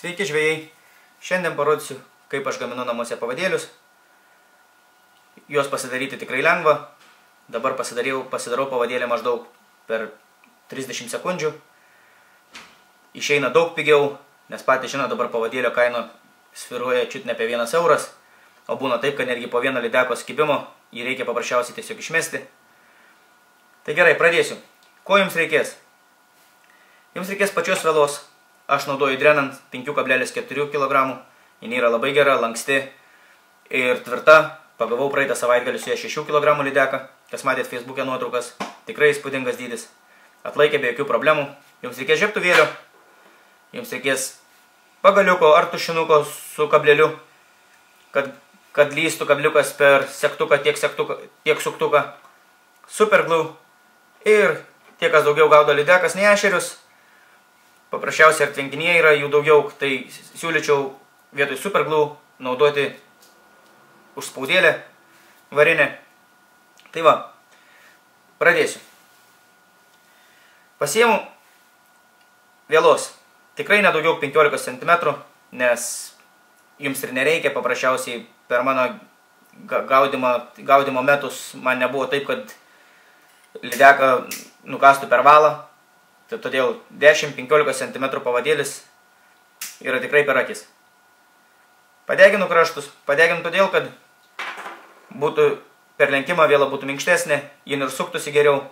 Sveiki žvejai, šiandien parodysiu, kaip aš gaminu namuose pavadėlius. Juos pasidaryti tikrai lengva. Dabar pasidarau pavadėlį maždaug per 30 sekundžių. Išeina daug pigiau, nes patys žino, dabar pavadėlio kaina sviruoja čiut ne apie 1 euras. O būna taip, kad netgi po vieno lydeko skibimo jį reikia paprasčiausiai tiesiog išmesti. Tai gerai, pradėsiu. Ko jums reikės? Jums reikės pačios velos. Aš naudoju Drenant 5,4 kg. Ji yra labai gera, lanksti ir tvirta. Pagavau praeitą savaitgalį su ją 6 kg lydeką. Kas matėt Facebook'e nuotraukas. Tikrai įspūdingas dydis. Atlaikė be jokių problemų. Jums reikės žiebtuvėlio. Jums reikės pagaliuko ar tušinuko su kableliu, kad lystų kabliukas per segtuką, tiek suktuką. Superglue. Ir tie, kas daugiau gaudo lydekas, nei ešerius. Paprasčiausiai ar tvenkinyje yra jų daugiau, tai siūlyčiau vietoj superglue naudoti užspaudėlę varinę. Tai va, pradėsiu. Pasiimu vėlos. Tikrai nedaugiau 15 cm, nes jums ir nereikia, paprasčiausiai per mano gaudimo metus man nebuvo taip, kad lydeką nukastų per valą. Todėl 10-15 cm pavadėlis yra tikrai per akis. Padeginu kraštus. Padeginu todėl, kad būtų per lenkimą vėla būtų minkštesnė, jin ir suktųsi geriau.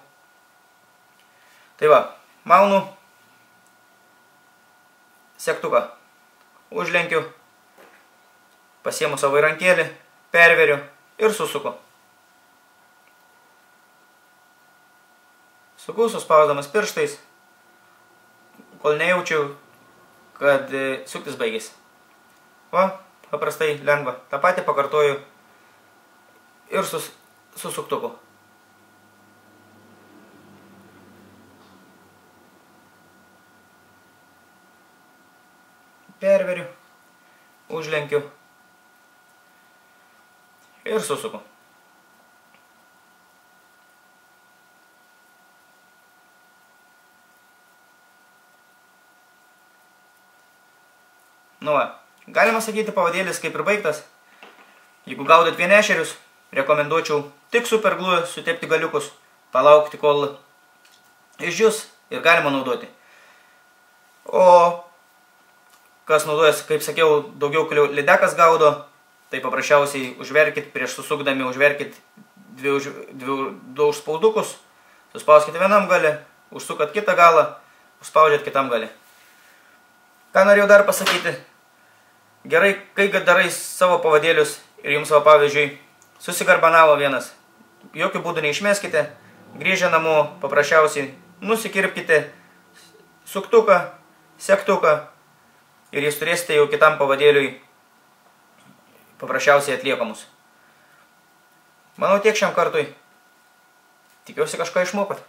Tai va, maunu segtuką. Užlenkiu, pasiimu savo įrankėlį, perveriu ir susuku. Suku suspausdamas pirštais, kol nejaučiu, kad suktis baigėsi. Va, paprastai lengva. Ta patį pakartoju ir su suktuku. Perveriu, užlenkiu ir susuku. Nu va, galima sakyti, pavadėlis kaip ir baigtas. Jeigu gaudot vien ešerius, rekomenduočiau tik superglue sutepti galiukus, palaukti, kol išdžius ir galima naudoti. O kas naudojas, kaip sakiau, daugiau lydekas gaudo, tai paprasčiausiai užverkit, prieš susukdami užverkit du užspaudukus, suspauskite vienam galę, užsukat kitą galą, užspaudžiat kitam galę. Ką norėjau dar pasakyti? Gerai, kai darai savo pavadėlius ir jums savo pavyzdžiui susigarbanavo vienas, jokių būdų neišmeskite, grįžę namo paprasčiausiai nusikirpkite suktuką, segtuką ir jūs turėsite jau kitam pavadėliui paprasčiausiai atliekamus. Manau tiek šiam kartui. Tikiuosi kažką išmokot.